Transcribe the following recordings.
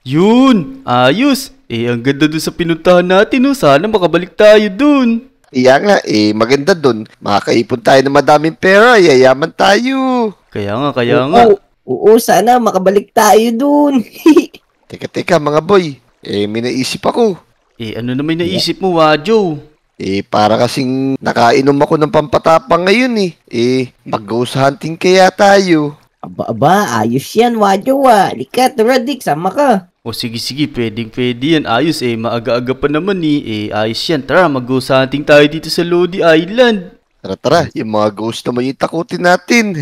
Yun! Ayos! Ang ganda dun sa pinuntahan natin, no? Sana makabalik tayo dun. Kaya nga, maganda dun. Makakaipon tayo ng madaming pera, yayaman tayo. Kaya nga. Oo, sana makabalik tayo dun. Teka, mga boy. May naisip ako. Ano naman naisip mo, Wadyo? Para kasing nakainom ako ng pampatapang ngayon mag-ghost hunting kaya tayo. Aba, ayos yan, Wadyo Lika, tara Dick, sama ka. Sige, pwede yan. Ayos, maaga-aga pa naman ayos yan. Tara, mag-ghost hunting tayo dito sa Lodi Island. Tara, yung mga ghost naman yung takutin natin.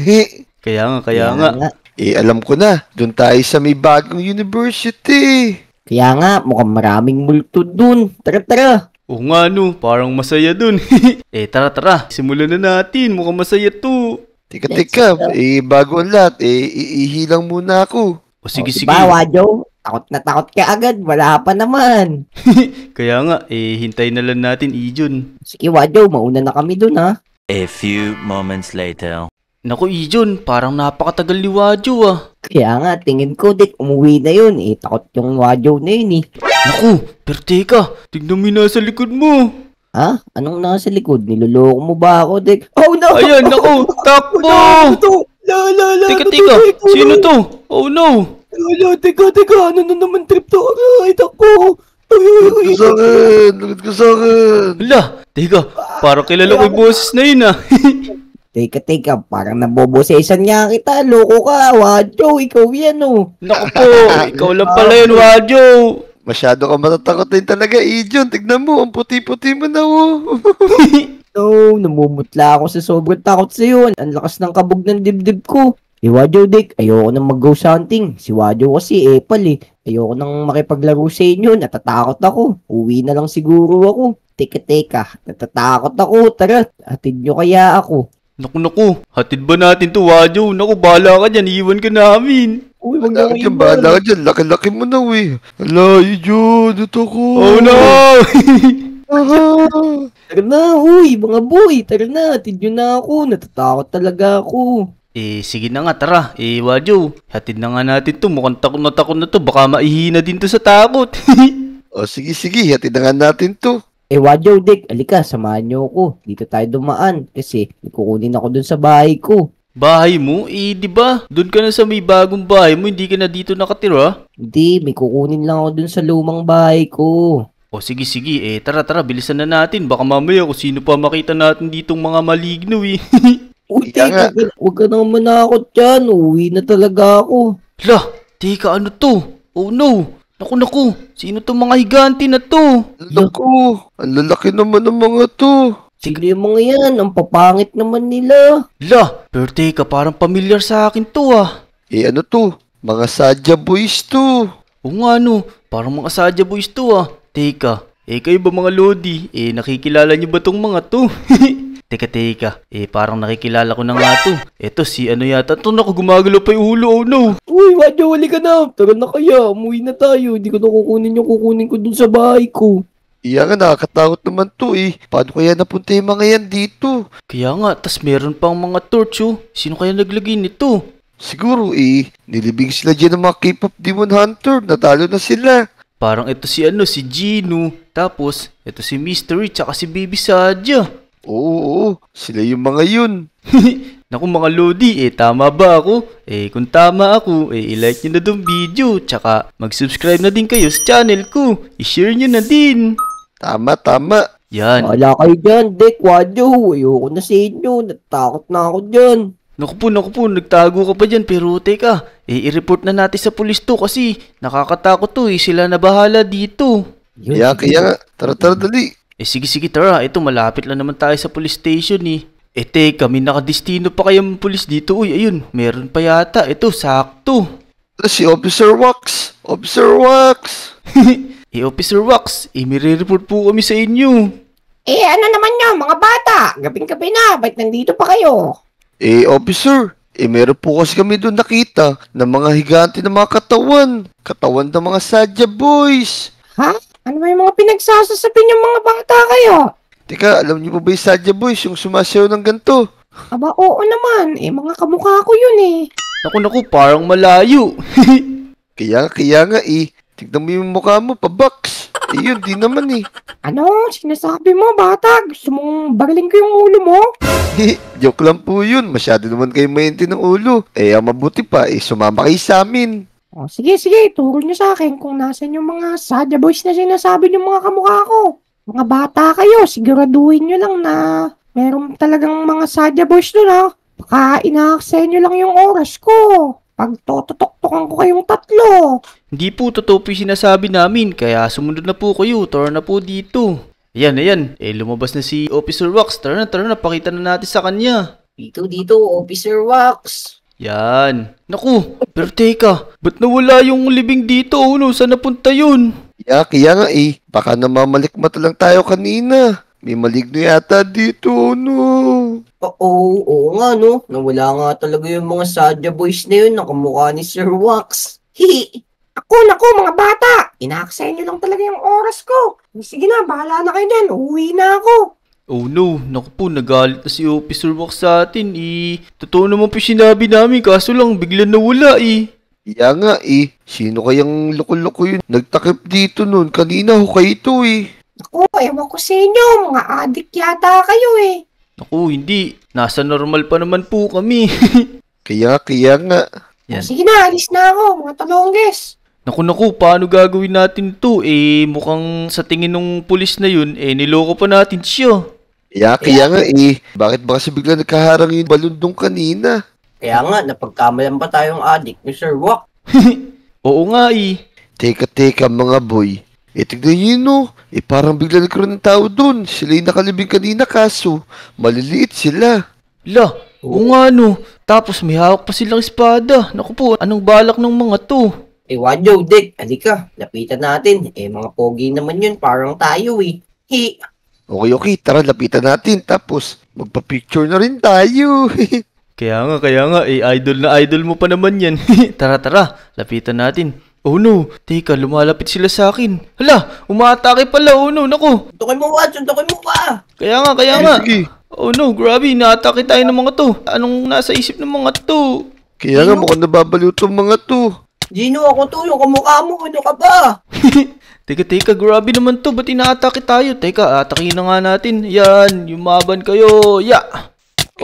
Kaya nga. Alam ko na, doon tayo sa may bagong university. Kaya nga, mukhang maraming multo dun. Tara. Oo nga no, parang masaya dun. Tara, simulan na natin. Mukhang masaya to. Teka, bago ang lahat, iihilang muna ako. Sige. Diba, Wadyo? Takot na takot ka agad, wala pa naman. Kaya nga, hintayin na lang natin, Ijon. Sige, Wadyo, mauna na kami dun, ha? A few moments later. Naku, Ijon, parang napakatagal ni Wadyo Kaya nga, tingin ko, Dick, umuwi na yun. Takot yung Wadyo na yun, Naku, pero teka, tignan mo yung nasa likod mo. Ha? Anong nasa likod? Niloloko mo ba ako, Dick? Oh, no! Ayan, naku, takbo! Teka, sino to? Oh, no! Teka, ano na naman trip to? Ay, takbo! Lugod ka sa akin. Hala, teka, parang kilala ko yung boses na yun Teka, parang nabobosesan nga kita. Loko ka, Wadyo, ikaw yan, Naku po, ikaw lang pala yun, Wadyo. Masyado ka matatakotin talaga, Ijon. Tignan mo, ang puti-puti mo na, No, namumutla ako sa sobrang takot sa'yo. Ang lakas ng kabog ng dibdib ko. Wadyo, Dick, ayoko nang mag-ghost hunting. Si Wadyo kasi epal Ayoko nang makipaglaro sa inyo. Natatakot ako. Uwi na lang siguro ako. Teka, natatakot ako. Tara, hatid nyo kaya ako. Naku, hatid ba natin to, Wadyo? Naku, bahala ka dyan, iwan ka namin. Uy, wag na kayo Bahala ka dyan. Laki-laki mo na, Hala, Ijon, ito ko. Oh, no! Tara na, mga boy. Tara na, hatid nyo na ako. Natatakot talaga ako. Sige na nga, tara. Wadyo, hatid na nga natin to. Mukhang takot na to. Baka maihina din to sa takot. Sige, hatid na nga natin to. Wadyo, Dick, alika, samahan nyo ako. Dito tayo dumaan kasi kukunin ako dun sa bahay ko. Bahay mo? Di ba? Doon ka na sa may bagong bahay mo, hindi ka na dito nakatira? Hindi, may kukunin lang ako dun sa lumang bahay ko. Sige. Tara, bilisan na natin. Baka mamaya kung sino pa makita natin ditong mga maligno Uy, teka, huwag ka nang manakot dyan. Uwi na talaga ako. Hala, teka, ano to? Oh no! Naku, sino tong mga higanti na to? Naku, ang lalaki naman ng mga to. Sino yung mga yan? Ang papangit naman nila. Hala, pero teka, parang familiar sa akin to Ano to? Mga Sadya boys to. Oo nga no, parang mga Sadya boys to Teka, kayo ba mga Lodi? Nakikilala niyo ba tong mga to? Teka, parang nakikilala ko na nga to. Eto, si ano yata to, naku, gumagalaw pa yung ulo, oh no. Uy, Wadyo, wali ka na. Tara na kaya, umuwi na tayo. Hindi ko na kukunin yung kukunin ko dun sa bahay ko. Nga, nakakatakot naman to Paano kaya napunta yung mga yan dito? Kaya nga, tas meron pang mga torch Sino kaya naglagay nito? Siguro nilibing sila dyan ng mga K-pop demon hunter. Natalo na sila. Parang ito si Gino. Tapos, ito si Mystery, tsaka si Baby Sadya. Oo, sila yung mga yun. Naku mga Lodi, tama ba ako? Kung tama ako, i-like nyo na dong video. Tsaka, mag-subscribe na din kayo sa channel ko. I-share nyo na din. Tama. Yan. Wala kayo dyan, Dick, Wadyo. Ayoko na sa inyo. Natakot na ako dyan. Naku po, nagtago ka pa dyan. Pero teka, i-report na natin sa pulis to kasi nakakatakot to Sila na bahala dito. Kaya nga, tara dali. Sige, tara. Ito, malapit lang naman tayo sa police station teka, may nakadestino pa kayang pulis dito. Uy, ayun, meron pa yata. Ito, sakto. Si Officer Wax. Officer Wax, may-report po kami sa inyo. Ano naman nyo, mga bata? Gabing-gabi na, ba't nandito pa kayo? Officer, meron po kasi kami doon nakita ng mga higanti ng mga katawan. Katawan ng mga Sadya boys. Ha? Ano ba yung mga pinagsasasabi ng mga bata kayo? Teka, alam niyo po ba yung Sadya boys, yung sumasayaw ng ganito? Aba, oo naman. Mga kamukha ko yun Naku, parang malayo. Kaya nga Tignan mo yung mukha mo, pabaks. Eh yun, di naman eh. Ano? Sinasabi mo, bata? Gusto mong bagaling ko yung ulo mo? Joke lang po yun. Masyado naman kayo mainti ng ulo. Eh, ang mabuti pa, sumama kayo sa amin. O, sige, turo niyo sa akin kung nasan yung mga Sadya Boys na sinasabi ng mga kamukha ko. Mga bata kayo, siguraduhin niyo lang na meron talagang mga Sadya Boys doon ha. Baka inaaksayan niyo lang yung oras ko. Pag tototok-tokan ko kayong tatlo. Hindi po totoo po yung sinasabi namin, kaya sumunod na po kayo, tara na po dito. Ayan, lumabas na si Officer Wax, tara na, pakita na natin sa kanya. Dito, Officer Wax. Yan. Naku, pero teka, ba't nawala yung libing dito? Saan napunta yun? Kaya nga baka namamalikmata lang tayo kanina. May maligno yata dito, Oo nga no. Nawala nga talaga yung mga Sadya Boys na yun na kamukha ni Sir Wax. Hihi! Naku mga bata! Inaaksayan niyo lang talaga yung oras ko. Sige na, bahala na kayo dyan. Uwi na ako. Oh no, naku po, nagalit na si Officer Wax sa atin Totoo naman po sinabi namin, kaso lang biglang nawala Kaya nga sino kayang loko-loko yun? Nagtakip dito nun, kanina ho kayo ito Naku, ewan ko sa inyo. Mga adik yata kayo Naku, hindi. Nasa normal pa naman po kami. Kaya nga. Yan. Sige na, alis na ako, mga talongges. Naku, paano gagawin natin to? Mukhang sa tingin ng pulis na yun, niloko pa natin siya. Kaya nga bakit ba kasi bigla nagkaharang yung balon dong kanina? Kaya nga, napagkamalan pa tayong adik ni Sir Wax. Oo nga Teka mga boy. Tignan nyo parang bigla nagkaroon ng tao dun. Sila yung nakalibing kanina kaso maliliit sila. La, oo nga Tapos may hawak pa silang espada. Naku po, anong balak ng mga to? Wadyo, Dick, halika, lapitan natin. Mga pogi naman yun, parang tayo Okay, tara lapitan natin. Tapos magpa-picture na rin tayo. Kaya nga, idol na idol mo pa naman yan. Tara, lapitan natin. Oh no, teka, lumalapit sila sa akin. Hala, umaatake pala, naku. Suntukin mo, Watson, suntukin mo pa. Kaya nga. Sige. Oh no, grabe, naatake tayo ng mga to. Anong nasa isip ng mga to? Kaya nga mukhang nababaliw tong mga to. Gino, ako to, yung kamukha mo, ano ka ba? Teka, grabe naman to. Ba't inaatake tayo? Teka, atakin na nga natin. Yan, yumaban kayo.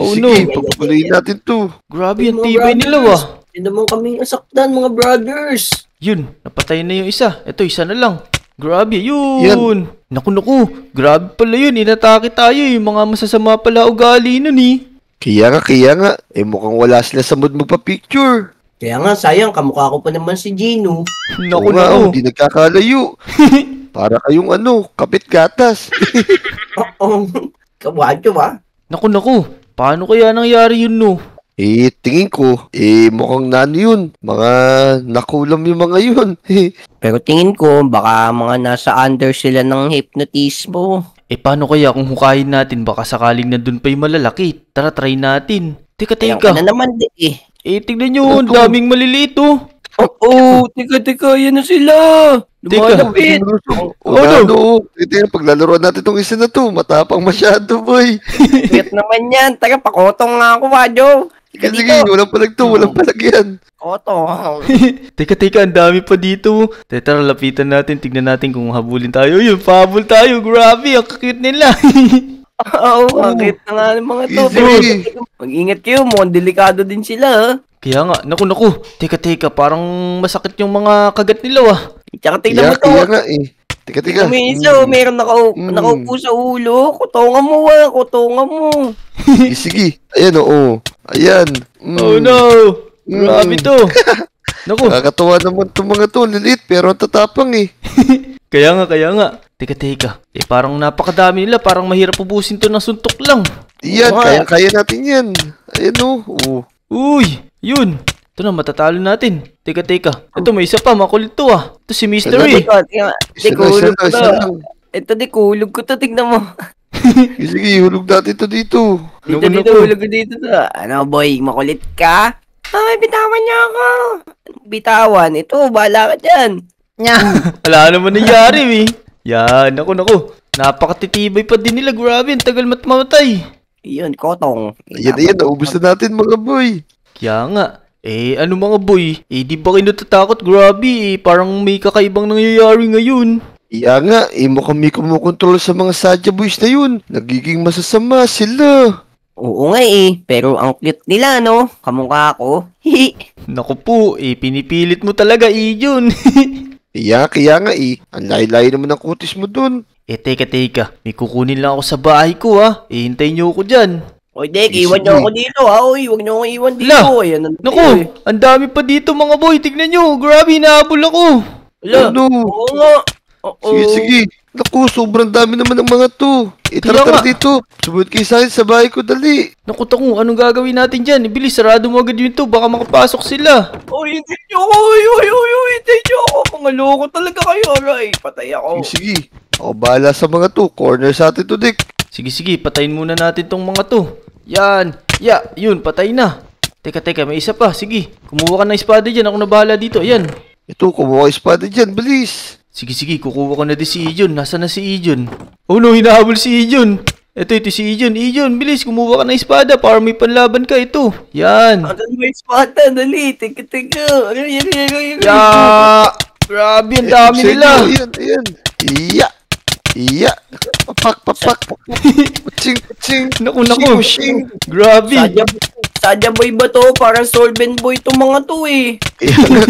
Oh no, Sige, pagpapalayin natin to. grabe, ang tibay nila Hindi naman kami nasaktan, mga brothers. Yun, napatay na yung isa. Ito, isa na lang. Grabe, yun. Naku, grabe pala yun. Inatake tayo mga masasama pala ugali nun Kaya nga. Mukhang wala sila sa mood magpa-picture. Kaya nga, sayang, kamukha ko pa naman si Gino. Naku, Hindi nagkakalayo. Para kayong kapit gatas. Oo, kawadyo ba? Naku, paano kaya nangyari yun Tingin ko, mukhang yun. Mga nakulam yung mga yun. Pero tingin ko, baka mga nasa under sila ng hypnotismo. Paano kaya kung hukayin natin? Baka sakaling nandun pa yung malalaki. Tara, try natin. Teka. Kaya ka na naman Tignan nyo, ang daming maliliit Oo, teka, yan na sila. Lumalapit. Paglalaroan natin itong isa na to, matapang masyado, boy. Wait naman yan. Taga, pakotong nga ako, Wadyo. Sige, walang palag yan. Kotong. Teka, ang dami pa dito. Tara, lapitan natin, tignan natin kung habulin tayo. Yun, pahabol tayo, grabe, ang cute nila. Oo, bakit na nga ng mga to. Mag-ingat kayo, mukhang delikado din sila. Kaya nga, naku. Teka, parang masakit yung mga kagat nila Tsaka tignan mo to. Kaya nga Teka. May isa, meron nakaupo sa ulo. Kutongan mo. Sige, ayan Ayan. Oh no, grabe to. Naku. Nakakatawa naman itong mga to, lilit, pero ang tatapang Kaya nga. Teka. Parang napakadami nila, parang mahirap ubusin to ng suntok lang. Yan, kaya natin yan. Ayan Uy, yun. Ito na, matatalo natin. Teka. Ito, may isa pa, makulit to Ito si Mystery. Ito, kulog ko to, tignan mo. Sige, hulog natin ito dito. Hulog ko dito. Ano, boy, makulit ka? Ay, bitawan niya ako. Bitawan? Ito, bahala ka dyan. Wala naman nangyari, Yan, naku. Napakatitibay pa din nila, grabe, ang tagal mamatay. Yun, kotong. Ayan, naubos na natin mga boy. Kaya nga, Ano mga boy? Di ba kayo natatakot? Grabe parang may kakaibang nangyayari ngayon. Iya nga, mo kami kumukontrol sa mga Sadya Boys na yun. Nagiging masasama sila. Oo nga pero ang cute nila, no? Kamukha ko. Naku po, pinipilit mo talaga yun. Kaya nga ang layo-layo naman ng kutis mo dun. Teka, may kukunin lang ako sa bahay ko hintayin niyo ako dyan. Oy, Dek, Sige, iwan niyo sige. ako dito, ha? Oy, huwag niyo ako iwan dito. La! Ayan, Naku, ang dami pa dito mga boy, tignan nyo, grabe nahabol ako. Ala, Ano? oo nga. Oo. Sige. Naku, sobrang dami naman ng mga to. Kaya Tara nga. dito. Sumunod kayo sa akin sa bahay ko, dali. Naku taku, anong gagawin natin dyan? Bilis, sarado mo agad yun to, baka makapasok sila. Oy, hindi niyo ako. Oy, hindi niyo ako. Mga loko talaga kayo, Ray. Patay ako. Sige. Ako bahala sa mga to. Corner sa atin to, Dick. Sige, patayin muna natin tong mga to. Yan, yun, patay na. Teka, may isa pa, sige. Kumuha ka ng espada dyan, ako na bahala dito, ayan. Ito, kumuha espada dyan. Bilis. Sige, kukuha ko na din si Ijon. Nasaan na si Ijon? Oh no, hinahabol si Ijon. Ito si Ijon. Ijon, bilis, kumuha ka ng espada para may panlaban ka. Ito, yan. Ano may espada? Dali, teka. Yan. Ya! Grabe, ang dami Sa nila. inyo, Ayan. Iya. Papak. Kutsing. Naku. Kutsing. Grabe. Sadya boy ba to? Parang solvent boy itong mga to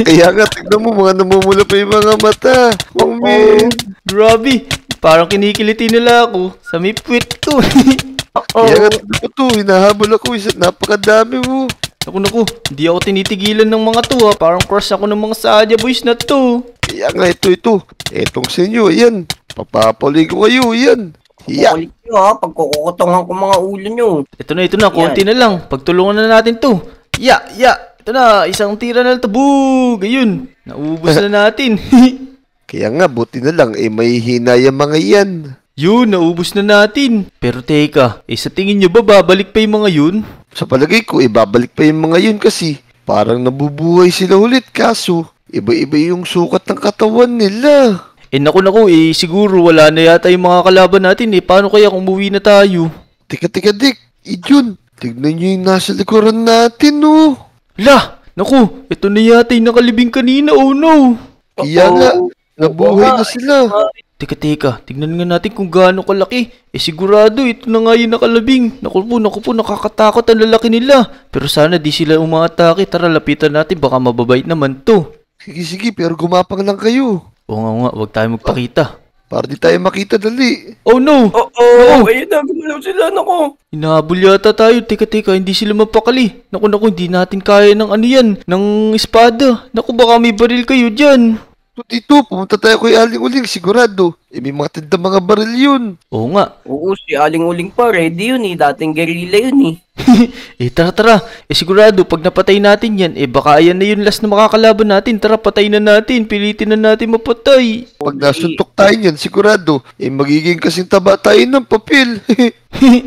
Kaya nga, tignan mo, mga namumula pa yung mga mata. Oh, man. Grabe. Parang kinikiliti nila ako sa may puwet ko. Kaya nga, tignan mo to, hinahabol ako. Napakadami mo. Naku. Hindi ako tinitigilan ng mga to Parang crush ako ng mga Sadya boys na to. Kaya nga, ito. Etong sa inyo, ayan. Papapali ko kayo, ayan. Iya. Kukulit nyo ha, pagkukukutungan ko mga ulo nyo. Ito na, konti na lang. Pagtulungan na natin to. Ito na, isang tira na lang to. Boog! Ayun, naubos na natin. Kaya nga, buti na lang, may hina yung mga yan. Yun, naubos na natin. Pero teka, sa tingin nyo ba babalik pa yung mga yun? Sa palagay ko, ibabalik pa yung mga yun kasi parang nabubuhay sila ulit kaso iba-iba yung sukat ng katawan nila. Naku, siguro wala na yata yung mga kalaban natin Paano kaya kung umuwi na tayo? Tika, Dick. Iyon. Tignan nyo yung nasa likuran natin, oh. Naku, ito na yata yung nakalibing kanina, oh no. Kaya nga, nabuhay na sila. Teka, tignan nga natin kung gaano kalaki. Sigurado, ito na nga yung nakalabing. Naku po, nakakatakot ang lalaki nila. Pero sana di sila umaatake. Tara, lapitan natin, baka mababait naman to. Sige, pero gumapang lang kayo. Oo nga, wag tayo magpakita. Para di tayo makita, dali. Oh no! Ayun na, gumalaw sila, naku. Hinahabol yata tayo. Teka, hindi sila mapakali. Naku, hindi natin kaya ng ano yan, ng espada. Naku, baka may baril kayo dyan. Dito, pumunta tayo kay Aling Uling, sigurado. May mga tinda mga baril yun. Oo nga. Oo, si Aling Uling pa, ready yun dating guerrilla yun Tara. Sigurado, pag napatay natin yan, baka ayan na yung last na makakalaban natin. Tara, patay na natin. Pilitin na natin mapatay. Pag nasuntok tayo niyan, sigurado, magiging kasing taba tayo ng papel.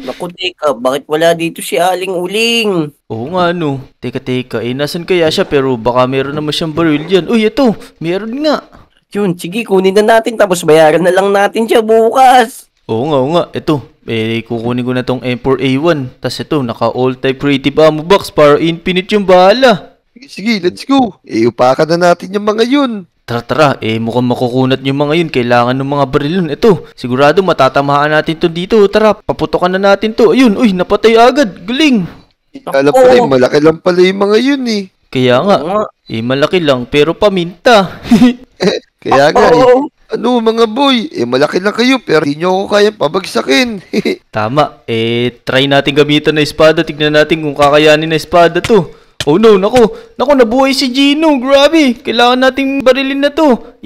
Naku, teka, bakit wala dito si Aling Uling? Oo nga, no. Teka, nasan kaya siya? Pero baka meron naman siyang baril dyan. Uy, ito, meron nga. Yun, sige, kunin na natin tapos bayaran na lang natin siya bukas. Oo nga. Ito, kukunin ko na tong M4A1. Tas ito, naka all-type creative ammo box para infinite yung bala. Sige, let's go. Upakan na natin yung mga yun. Tara, mukhang makukunat yung mga yun. Kailangan ng mga baril yun. Ito, sigurado matatamaan natin to dito. Tara, paputokan na natin to. Ayun, uy, napatay agad. Galing. Alam pala, malaki lang pala yung mga yun Kaya nga, malaki lang pero paminta. Kaya nga ano mga boy, malaki lang kayo pero hindi nyo ako kayang pabagsakin. Tama, try natin gamitan na espada. Tignan natin kung kakayanin na espada to. Oh no, naku, nabuhay si Gino. Grabe, kailangan nating barilin na to.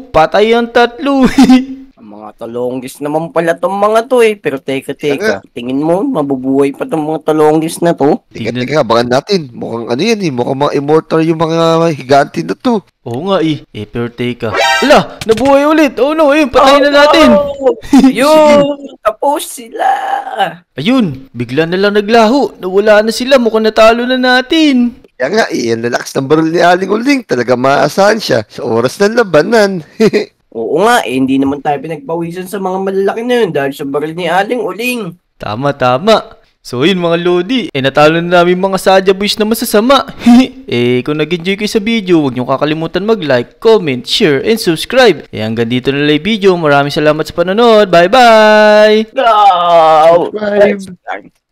Patay ang tatlo. Ang mga talonggis naman pala tong mga to Pero teka, tingin mo, mabubuhay pa tong mga talonggis na to? Teka, abangan natin. Mukhang ano yan mukhang mga immortal yung mga higanti na to. Oo nga pero teka. Ala, nabuhay ulit. Oh no, patayin na natin. Yun, tapos sila. Ayun, bigla na lang naglaho. Nawala na sila, mukhang natalo na natin. Kaya nga, ang lalakas ng baril ni Aling Uling. Talaga maasahan siya sa oras ng labanan. Oo nga, hindi naman tayo pinagpawisan sa mga malalaki na yun dahil sa baril ni Aling Uling. Tama. So yun mga Lodi, natalo na namin mga Sadya Boys na masasama. Kung nag-enjoy kayo sa video, huwag niyo kakalimutan mag-like, comment, share, and subscribe. Hanggang dito na lang yung video. Maraming salamat sa panonood. Bye bye! Go! Subscribe.